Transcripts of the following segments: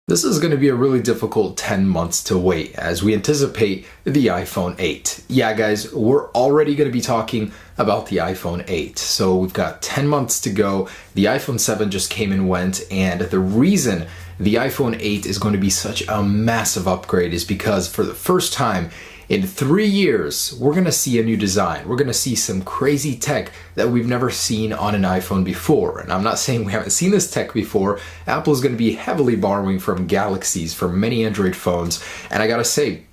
This is going to be a really difficult 10 months to wait as we anticipate the iPhone 8. Yeah, guys, we're already going to be talking about the iPhone 8. So we've got 10 months to go. The iPhone 7 just came and went, and the reason the iPhone 8 is going to be such a massive upgrade is because for the first time in 3 years, we're going to see a new design. We're going to see some crazy tech that we've never seen on an iPhone before. And I'm not saying we haven't seen this tech before. Apple is going to be heavily borrowing from Galaxies, from many Android phones. And I gotta say,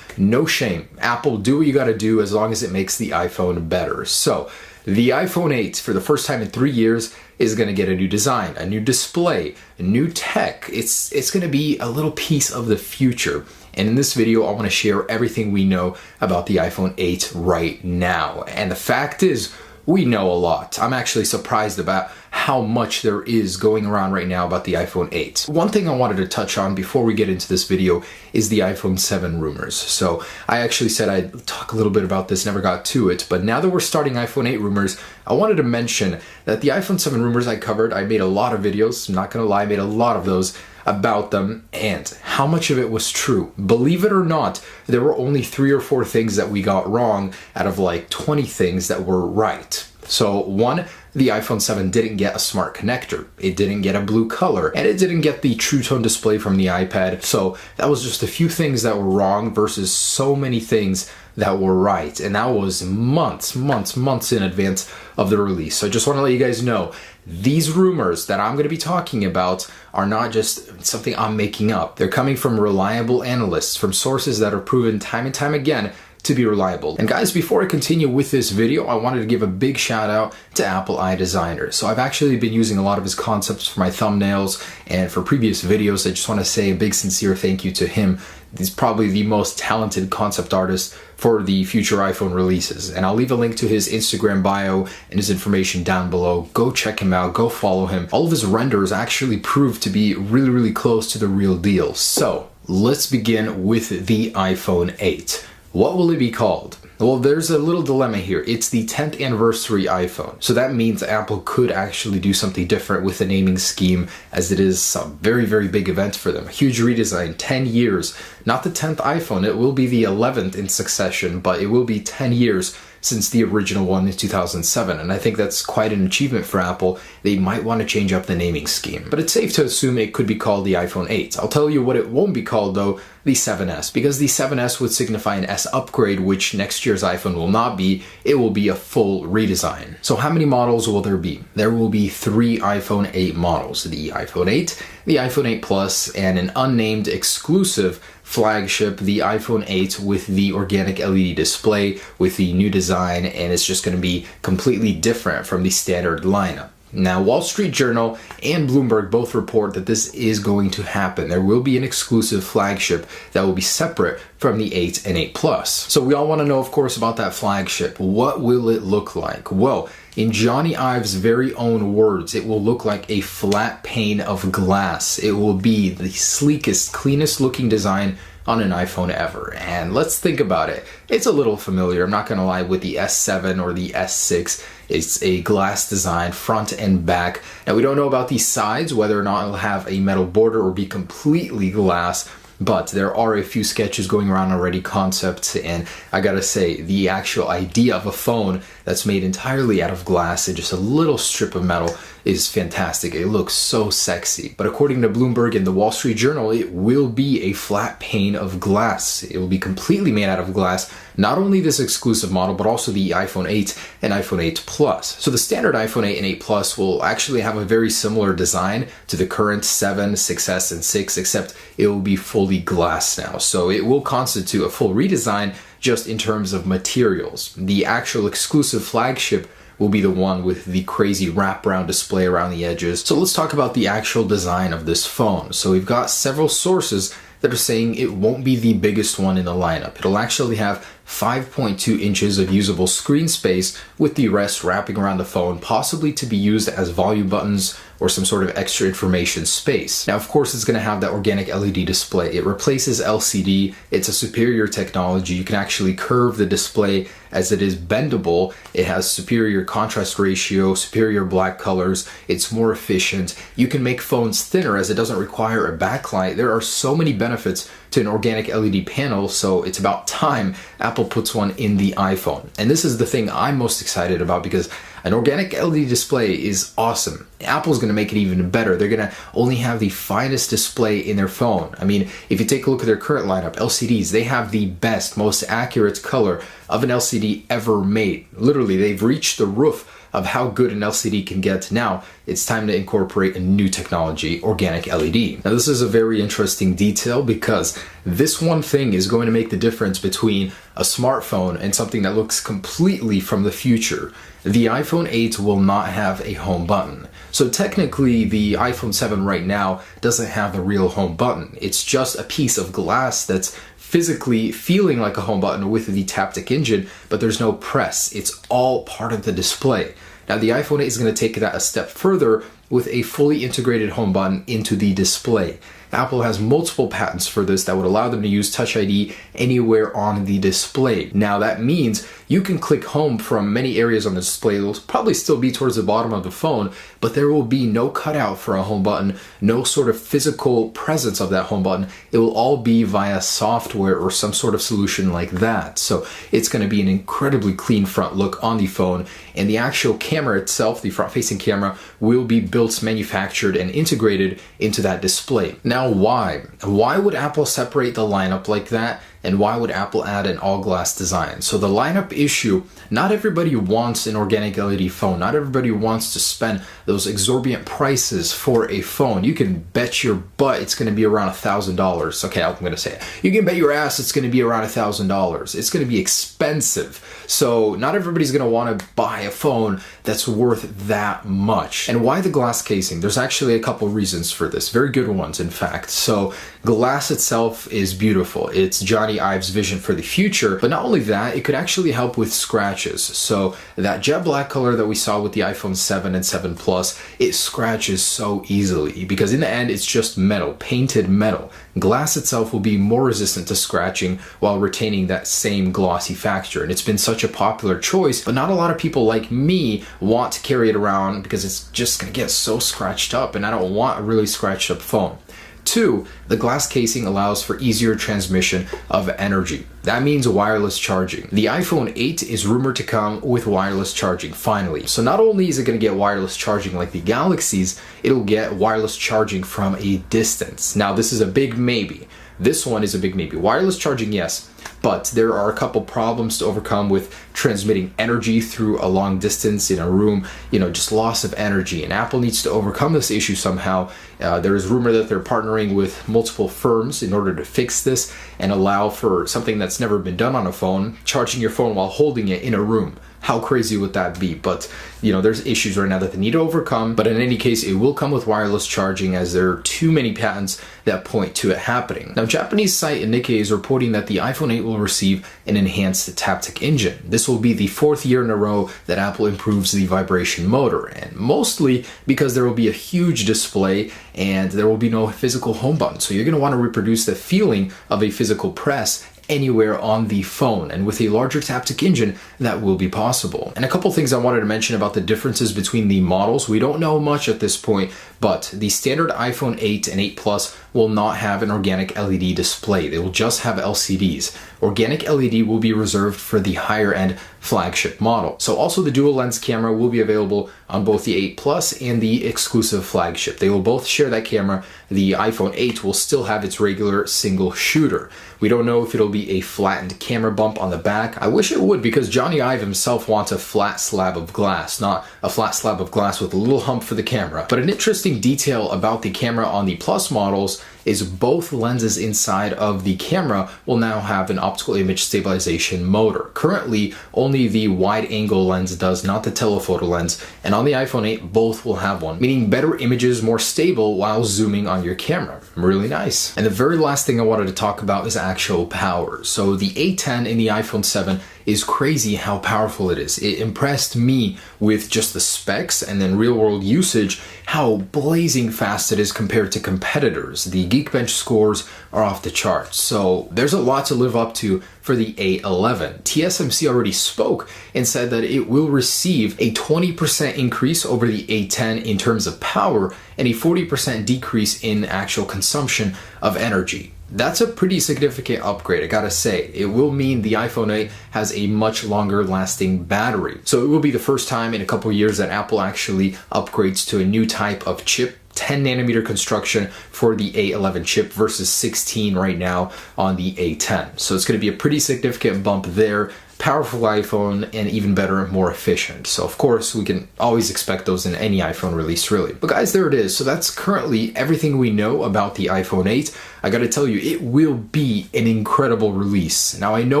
no shame. Apple, do what you gotta do as long as it makes the iPhone better. So, the iPhone 8, for the first time in 3 years, is going to get a new design, a new display, a new tech. It's going to be a little piece of the future. And in this video, I want to share everything we know about the iPhone 8 right now. And the fact is, we know a lot. I'm actually surprised about how much there is going around right now about the iPhone 8. One thing I wanted to touch on before we get into this video is the iPhone 7 rumors. So I actually said I'd talk a little bit about this, never got to it, but now that we're starting iPhone 8 rumors, I wanted to mention that the iPhone 7 rumors I covered, I made a lot of videos, I'm not gonna lie, I made a lot of those about them and how much of it was true. Believe it or not, there were only 3 or 4 things that we got wrong out of like 20 things that were right. So one, the iPhone 7 didn't get a smart connector, it didn't get a blue color, and it didn't get the True Tone display from the iPad. So that was just a few things that were wrong versus so many things that were right. And that was months in advance of the release. So I just want to let you guys know, these rumors that I'm going to be talking about are not just something I'm making up. They're coming from reliable analysts, from sources that are proven time and time again to be reliable. And guys, before I continue with this video, I wanted to give a big shout out to Apple iDesigner. So I've actually been using a lot of his concepts for my thumbnails and for previous videos. I just want to say a big sincere thank you to him. He's probably the most talented concept artist for the future iPhone releases. And I'll leave a link to his Instagram bio and his information down below. Go check him out, go follow him. All of his renders actually proved to be really close to the real deal. So let's begin with the iPhone 8. What will it be called? Well, there's a little dilemma here. It's the 10th anniversary iPhone. So that means Apple could actually do something different with the naming scheme, as it is a very big event for them. A huge redesign, 10 years. Not the 10th iPhone, it will be the 11th in succession, but it will be 10 years since the original one in 2007, and I think that's quite an achievement for Apple. They might want to change up the naming scheme, but it's safe to assume it could be called the iPhone 8. I'll tell you what it won't be called though, the 7S, because the 7S would signify an S upgrade, which next year's iPhone will not be. It will be a full redesign. So how many models will there be? There will be 3 iPhone 8 models, the iPhone 8, the iPhone 8 Plus, and an unnamed exclusive flagship, the iPhone 8 with the organic LED display, with the new design, and it's just going to be completely different from the standard lineup. Now, Wall Street Journal and Bloomberg both report that this is going to happen. There will be an exclusive flagship that will be separate from the 8 and 8 Plus. So we all want to know, of course, about that flagship. What will it look like? Well, in Johnny Ive's very own words, it will look like a flat pane of glass. It will be the sleekest, cleanest looking design on an iPhone ever. And let's think about it. It's a little familiar, I'm not gonna lie, with the S7 or the S6. It's a glass design, front and back. Now, we don't know about these sides, whether or not it'll have a metal border or be completely glass, but there are a few sketches going around already, concepts, and I gotta say, the actual idea of a phone that's made entirely out of glass and just a little strip of metal is fantastic. It looks so sexy. But according to Bloomberg and the Wall Street Journal, it will be a flat pane of glass. It will be completely made out of glass. Not only this exclusive model, but also the iPhone 8 and iPhone 8 Plus. So the standard iPhone 8 and 8 Plus will actually have a very similar design to the current 7, 6S, and 6, except it will be fully glass now. So it will constitute a full redesign just in terms of materials. The actual exclusive flagship will be the one with the crazy wraparound display around the edges. So let's talk about the actual design of this phone. So we've got several sources that are saying it won't be the biggest one in the lineup. It'll actually have 5.2 inches of usable screen space, with the rest wrapping around the phone, possibly to be used as volume buttons or some sort of extra information space. Now, of course, it's going to have that organic LED display. It replaces LCD. It's a superior technology. You can actually curve the display as it is bendable. It has superior contrast ratio, superior black colors. It's more efficient. You can make phones thinner as it doesn't require a backlight. There are so many benefits to an organic LED panel, so it's about time Apple puts one in the iPhone. And this is the thing I'm most excited about, because an organic LED display is awesome. Apple's going to make it even better. They're going to only have the finest display in their phone. I mean, if you take a look at their current lineup, LCDs, they have the best, most accurate color of an LCD ever made. Literally, they've reached the roof of how good an LCD can get. Now it's time to incorporate a new technology, organic LED. Now this is a very interesting detail, because this one thing is going to make the difference between a smartphone and something that looks completely from the future. The iPhone 8 will not have a home button. So technically the iPhone 7 right now doesn't have the real home button. It's just a piece of glass that's physically feeling like a home button with the Taptic engine, but there's no press. It's all part of the display. Now the iPhone 8 is going to take that a step further with a fully integrated home button into the display. Apple has multiple patents for this that would allow them to use Touch ID anywhere on the display. Now that means you can click home from many areas on the display. It'll probably still be towards the bottom of the phone, but there will be no cutout for a home button, no sort of physical presence of that home button. It will all be via software or some sort of solution like that. So it's going to be an incredibly clean front look on the phone, and the actual camera itself, the front-facing camera, will be built, manufactured, and integrated into that display. Now, why? Why would Apple separate the lineup like that? And why would Apple add an all-glass design? So the lineup issue, not everybody wants an organic LED phone. Not everybody wants to spend those exorbitant prices for a phone. You can bet your butt it's going to be around $1,000. Okay, I'm going to say it. You can bet your ass it's going to be around $1,000. It's going to be expensive. So not everybody's going to want to buy a phone that's worth that much. And why the glass casing? There's actually a couple reasons for this. Very good ones, in fact. So glass itself is beautiful. It's Johnny Ive's vision for the future, but not only that, it could actually help with scratches. So that jet black color that we saw with the iPhone 7 and 7 Plus, it scratches so easily, because in the end it's just metal, painted metal. Glass itself will be more resistant to scratching while retaining that same glossy factor, and it's been such a popular choice, but not a lot of people like me want to carry it around because it's just gonna get so scratched up, and I don't want a really scratched up phone. 2, the glass casing allows for easier transmission of energy. That means wireless charging. The iPhone 8 is rumored to come with wireless charging, finally. So not only is it going to get wireless charging like the Galaxies, it'll get wireless charging from a distance. Now this is a big maybe. This one is a big maybe. Wireless charging, yes, but there are a couple problems to overcome with transmitting energy through a long distance in a room, just loss of energy. And Apple needs to overcome this issue somehow. There is rumor that they're partnering with multiple firms in order to fix this and allow for something that's never been done on a phone, charging your phone while holding it in a room. How crazy would that be? But, there's issues right now that they need to overcome. But in any case, it will come with wireless charging, as there are too many patents that point to it happening. Now, Japanese site Nikkei is reporting that the iPhone 8 will receive an enhanced Taptic engine. This will be the 4th year in a row that Apple improves the vibration motor, and mostly because there will be a huge display and there will be no physical home button. So you're going to want to reproduce the feeling of a physical press anywhere on the phone, and with a larger Taptic engine that will be possible. And a couple things I wanted to mention about the differences between the models. We don't know much at this point, but the standard iPhone 8 and 8 Plus will not have an organic LED display. They will just have LCDs. Organic LED will be reserved for the higher end flagship model. So also the dual lens camera will be available on both the 8 Plus and the exclusive flagship. They will both share that camera. The iPhone 8 will still have its regular single shooter. We don't know if it'll be a flattened camera bump on the back. I wish it would, because Johnny Ive himself wants a flat slab of glass, not a flat slab of glass with a little hump for the camera. But an interesting detail about the camera on the Plus models is both lenses inside of the camera will now have an optical image stabilization motor. Currently, only the wide angle lens does, not the telephoto lens, and on the iPhone 8, both will have one, meaning better images, more stable while zooming on your camera. Really nice. And the very last thing I wanted to talk about is actual power. So the A10 in the iPhone 7 is crazy how powerful it is. It impressed me with just the specs and then real world usage, how blazing fast it is compared to competitors. The Geekbench scores are off the charts. So there's a lot to live up to for the A11. TSMC already spoke and said that it will receive a 20% increase over the A10 in terms of power and a 40% decrease in actual consumption of energy. That's a pretty significant upgrade, I gotta say. It will mean the iPhone 8 has a much longer lasting battery. So it will be the first time in a couple years that Apple actually upgrades to a new type of chip, 10 nanometer construction for the A11 chip versus 16 right now on the A10. So it's gonna be a pretty significant bump there. Powerful iPhone and even better and more efficient. So of course we can always expect those in any iPhone release really. But guys, there it is. So that's currently everything we know about the iPhone 8. I gotta tell you, it will be an incredible release. Now I know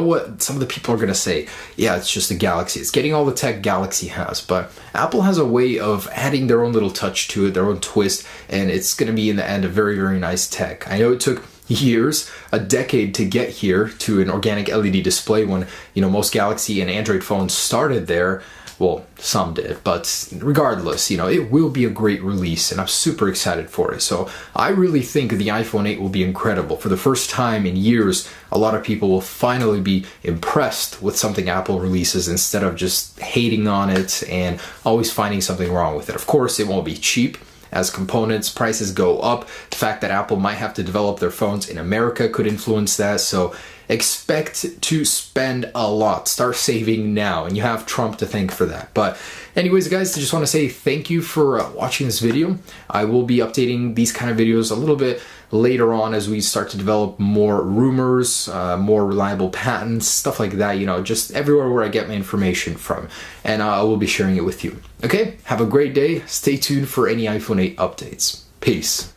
what some of the people are gonna say. Yeah, it's just a Galaxy. It's getting all the tech Galaxy has, but Apple has a way of adding their own little touch to it, their own twist, and it's gonna be in the end a very, very nice tech. I know it took years, a decade to get here to an organic LED display when, most Galaxy and Android phones started there. Well, some did, but regardless, it will be a great release and I'm super excited for it. So I really think the iPhone 8 will be incredible. For the first time in years, a lot of people will finally be impressed with something Apple releases instead of just hating on it and always finding something wrong with it. Of course, it won't be cheap. As components prices go up, the fact that Apple might have to develop their phones in America could influence that. So expect to spend a lot. Start saving now, and you have Trump to thank for that. But anyways, guys, I just want to say thank you for watching this video. I will be updating these kind of videos a little bit later on as we start to develop more rumors, more reliable patents, stuff like that, just everywhere where I get my information from. And I will be sharing it with you. Okay, have a great day. Stay tuned for any iPhone 8 updates. Peace.